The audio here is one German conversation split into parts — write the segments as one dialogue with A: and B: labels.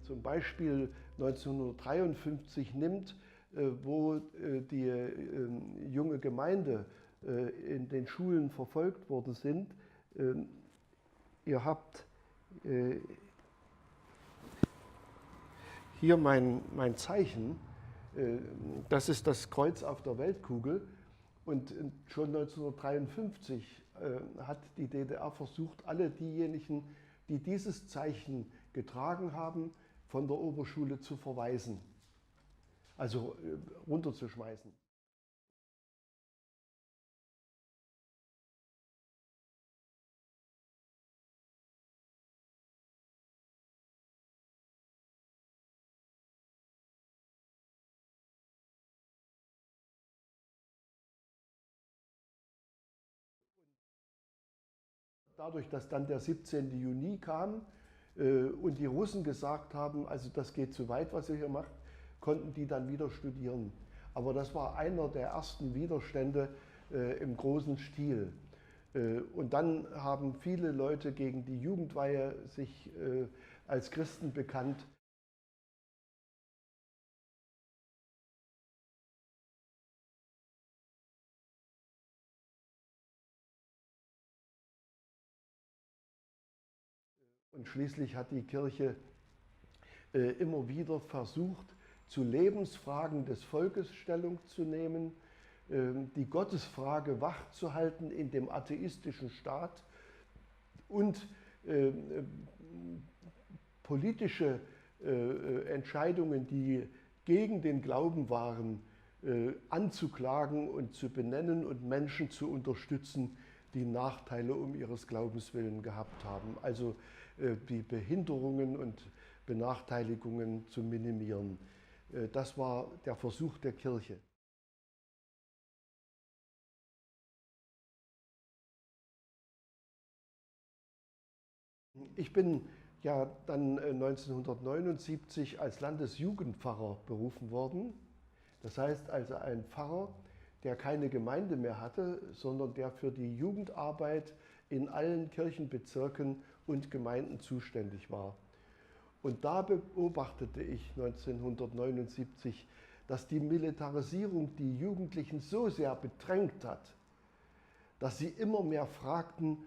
A: zum Beispiel 1953 nimmt, wo die junge Gemeinde in den Schulen verfolgt worden sind. Ihr habt hier mein Zeichen. Das ist das Kreuz auf der Weltkugel. Und schon 1953 hat die DDR versucht, alle diejenigen, die dieses Zeichen getragen haben, von der Oberschule zu verweisen, also runterzuschmeißen. Dadurch, dass dann der 17. Juni kam und die Russen gesagt haben, also das geht zu weit, was ihr hier macht, konnten die dann wieder studieren. Aber das war einer der ersten Widerstände im großen Stil. Und dann haben viele Leute gegen die Jugendweihe sich als Christen bekannt. Und schließlich hat die Kirche immer wieder versucht, zu Lebensfragen des Volkes Stellung zu nehmen, die Gottesfrage wachzuhalten in dem atheistischen Staat und politische Entscheidungen, die gegen den Glauben waren, anzuklagen und zu benennen und Menschen zu unterstützen, die Nachteile um ihres Glaubens willen gehabt haben. Also die Behinderungen und Benachteiligungen zu minimieren. Das war der Versuch der Kirche. Ich bin ja dann 1979 als Landesjugendpfarrer berufen worden. Das heißt also ein Pfarrer, der keine Gemeinde mehr hatte, sondern der für die Jugendarbeit in allen Kirchenbezirken und Gemeinden zuständig war. Und da beobachtete ich 1979, dass die Militarisierung die Jugendlichen so sehr bedrängt hat, dass sie immer mehr fragten,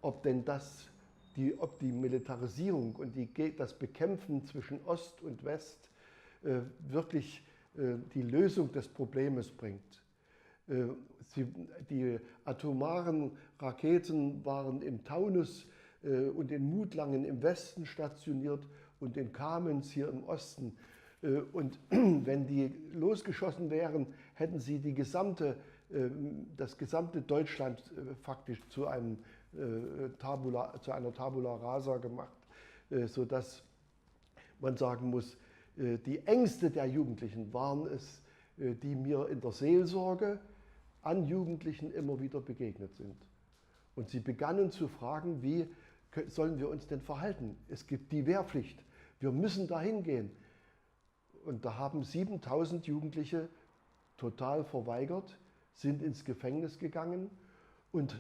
A: ob denn ob die Militarisierung und das Bekämpfen zwischen Ost und West wirklich die Lösung des Problems bringt. Die atomaren Raketen waren im Taunus und in Mutlangen im Westen stationiert und in Kamenz hier im Osten. Und wenn die losgeschossen wären, hätten sie das gesamte Deutschland faktisch zu einer Tabula rasa gemacht, sodass man sagen muss, die Ängste der Jugendlichen waren es, die mir in der Seelsorge an Jugendlichen immer wieder begegnet sind. Und sie begannen zu fragen, wie sollen wir uns denn verhalten? Es gibt die Wehrpflicht, wir müssen dahin gehen. Und da haben 7000 Jugendliche total verweigert, sind ins Gefängnis gegangen und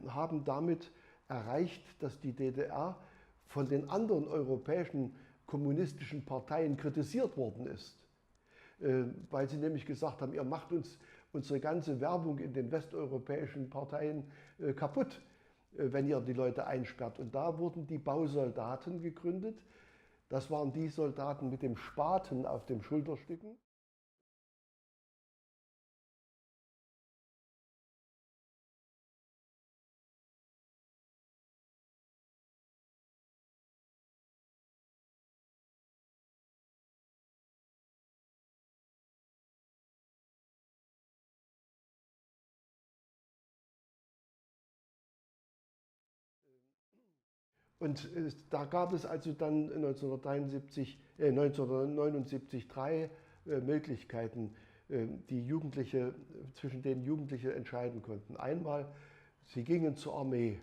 A: haben damit erreicht, dass die DDR von den anderen europäischen kommunistischen Parteien kritisiert worden ist. Weil sie nämlich gesagt haben, ihr macht uns unsere ganze Werbung in den westeuropäischen Parteien kaputt, wenn ihr die Leute einsperrt. Und da wurden die Bausoldaten gegründet. Das waren die Soldaten mit dem Spaten auf den Schulterstücken. Und da gab es also dann 1979 drei Möglichkeiten, zwischen denen Jugendliche entscheiden konnten. Einmal, sie gingen zur Armee.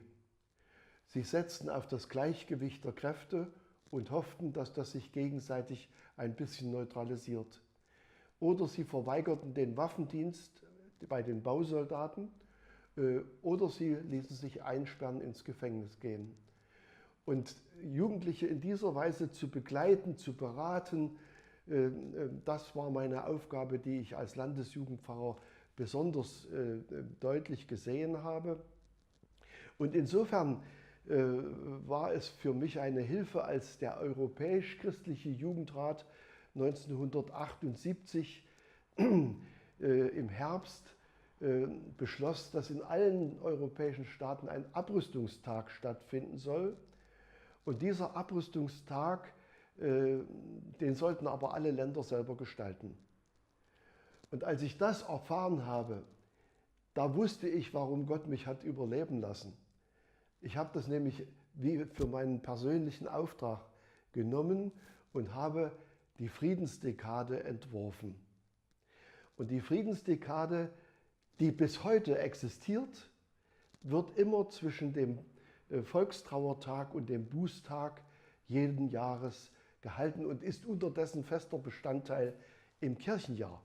A: Sie setzten auf das Gleichgewicht der Kräfte und hofften, dass das sich gegenseitig ein bisschen neutralisiert. Oder sie verweigerten den Waffendienst bei den Bausoldaten oder sie ließen sich einsperren, ins Gefängnis gehen. Und Jugendliche in dieser Weise zu begleiten, zu beraten, das war meine Aufgabe, die ich als Landesjugendpfarrer besonders deutlich gesehen habe. Und insofern war es für mich eine Hilfe, als der Europäisch-Christliche Jugendrat 1978 im Herbst beschloss, dass in allen europäischen Staaten ein Abrüstungstag stattfinden soll. Und dieser Abrüstungstag, den sollten aber alle Länder selber gestalten. Und als ich das erfahren habe, da wusste ich, warum Gott mich hat überleben lassen. Ich habe das nämlich wie für meinen persönlichen Auftrag genommen und habe die Friedensdekade entworfen. Und die Friedensdekade, die bis heute existiert, wird immer zwischen dem Volkstrauertag und dem Bußtag jeden Jahres gehalten und ist unterdessen fester Bestandteil im Kirchenjahr.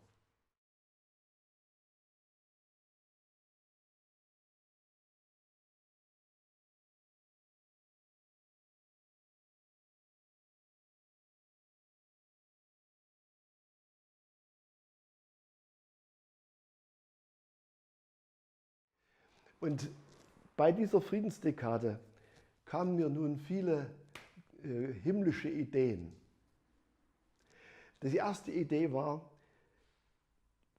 A: Und bei dieser Friedensdekade kamen mir nun viele himmlische Ideen. Die erste Idee war,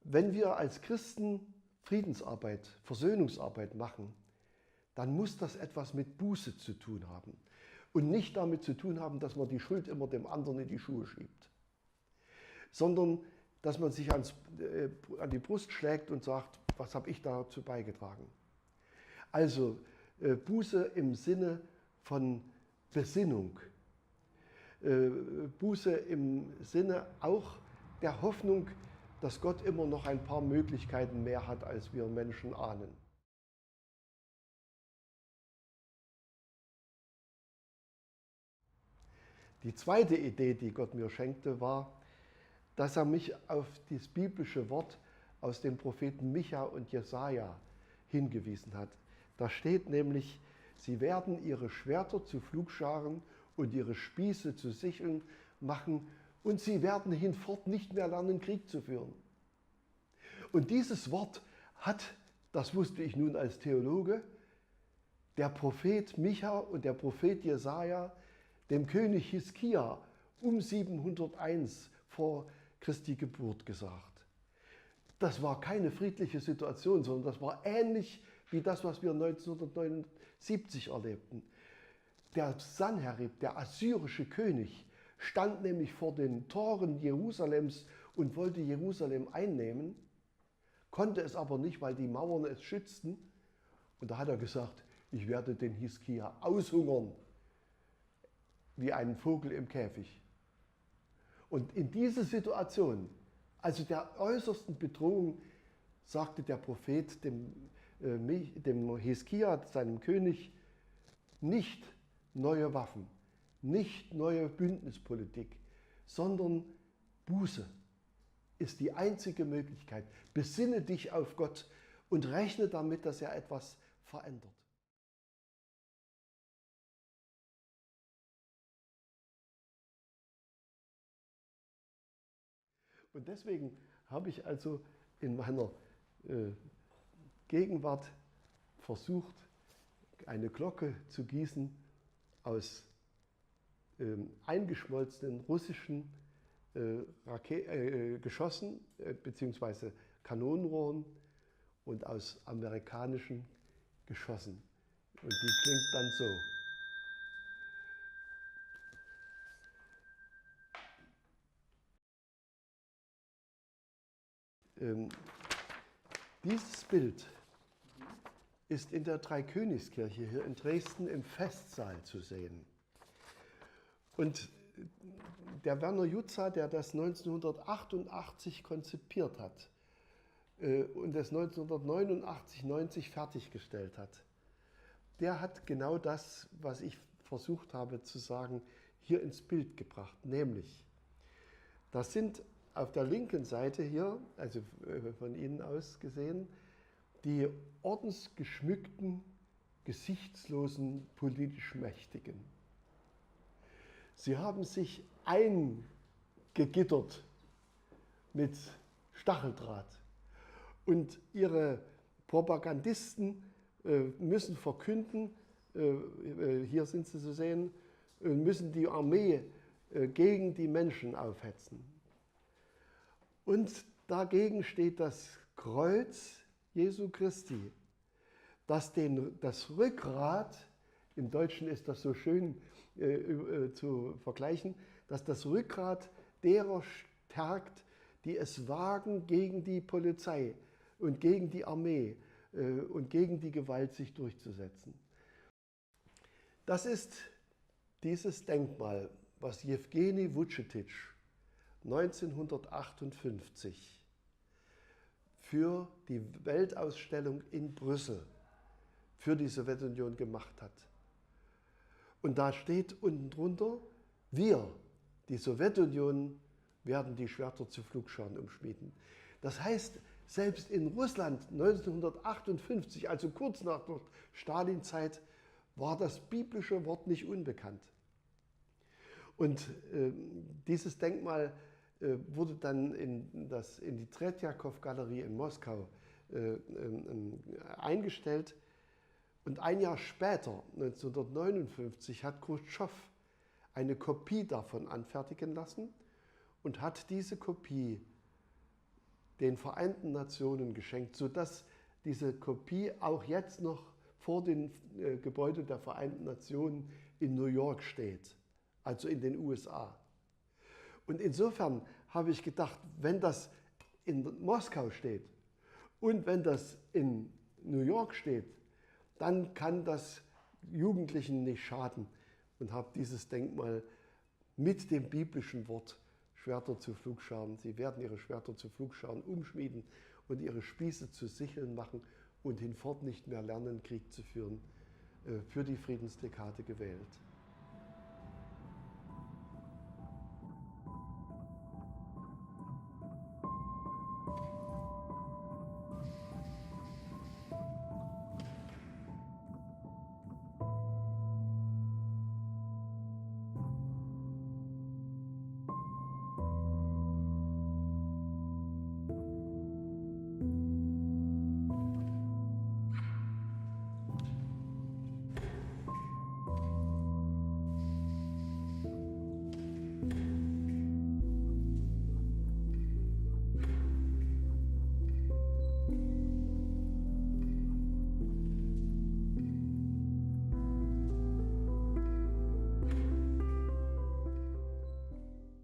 A: wenn wir als Christen Friedensarbeit, Versöhnungsarbeit machen, dann muss das etwas mit Buße zu tun haben und nicht damit zu tun haben, dass man die Schuld immer dem anderen in die Schuhe schiebt, sondern dass man sich an die Brust schlägt und sagt, was habe ich dazu beigetragen? Also Buße im Sinne von Besinnung, Buße im Sinne auch der Hoffnung, dass Gott immer noch ein paar Möglichkeiten mehr hat, als wir Menschen ahnen. Die zweite Idee, die Gott mir schenkte, war, dass er mich auf das biblische Wort aus den Propheten Micha und Jesaja hingewiesen hat. Da steht nämlich, sie werden ihre Schwerter zu Pflugscharen und ihre Spieße zu Sicheln machen und sie werden hinfort nicht mehr lernen, Krieg zu führen. Und dieses Wort hat, das wusste ich nun als Theologe, der Prophet Micha und der Prophet Jesaja dem König Hiskia um 701 vor Christi Geburt gesagt. Das war keine friedliche Situation, sondern das war ähnlich wie das, was wir 1979 erlebten. Der Sanherib, der assyrische König, stand nämlich vor den Toren Jerusalems und wollte Jerusalem einnehmen, konnte es aber nicht, weil die Mauern es schützten. Und da hat er gesagt, ich werde den Hiskia aushungern, wie einen Vogel im Käfig. Und in diese Situation, also der äußersten Bedrohung, sagte der Prophet dem Hiskia, seinem König, nicht neue Waffen, nicht neue Bündnispolitik, sondern Buße ist die einzige Möglichkeit. Besinne dich auf Gott und rechne damit, dass er etwas verändert. Und deswegen habe ich also in meiner Gegenwart versucht, eine Glocke zu gießen aus eingeschmolzenen russischen Geschossen bzw. Kanonenrohren und aus amerikanischen Geschossen. Und die klingt dann so. Dieses Bild ist in der Dreikönigskirche hier in Dresden im Festsaal zu sehen. Und der Werner Jutza, der das 1988 konzipiert hat und es 1989, 90 fertiggestellt hat, der hat genau das, was ich versucht habe zu sagen, hier ins Bild gebracht. Nämlich, das sind auf der linken Seite hier, also von Ihnen aus gesehen, die ordensgeschmückten, gesichtslosen, politisch Mächtigen. Sie haben sich eingegittert mit Stacheldraht. Und ihre Propagandisten müssen verkünden, hier sind sie zu sehen, müssen die Armee gegen die Menschen aufhetzen. Und dagegen steht das Kreuz Jesu Christi, das das Rückgrat, im Deutschen ist das so schön zu vergleichen, dass das Rückgrat derer stärkt, die es wagen, gegen die Polizei und gegen die Armee und gegen die Gewalt sich durchzusetzen. Das ist dieses Denkmal, was Jewgeni Vucetich 1958 für die Weltausstellung in Brüssel für die Sowjetunion gemacht hat. Und da steht unten drunter, wir, die Sowjetunion, werden die Schwerter zu Pflugscharen umschmieden. Das heißt, selbst in Russland 1958, also kurz nach der Stalinzeit, war das biblische Wort nicht unbekannt. Und dieses Denkmal wurde dann in die Tretjakow-Galerie in Moskau eingestellt. Und ein Jahr später, 1959, hat Chruschtschow eine Kopie davon anfertigen lassen und hat diese Kopie den Vereinten Nationen geschenkt, sodass diese Kopie auch jetzt noch vor dem Gebäude der Vereinten Nationen in New York steht, also in den USA. Und insofern habe ich gedacht, wenn das in Moskau steht und wenn das in New York steht, dann kann das Jugendlichen nicht schaden, und habe dieses Denkmal mit dem biblischen Wort Schwerter zu Pflugscharen. Sie werden ihre Schwerter zu Pflugscharen umschmieden und ihre Spieße zu Sicheln machen und hinfort nicht mehr lernen, Krieg zu führen, für die Friedensdekade gewählt.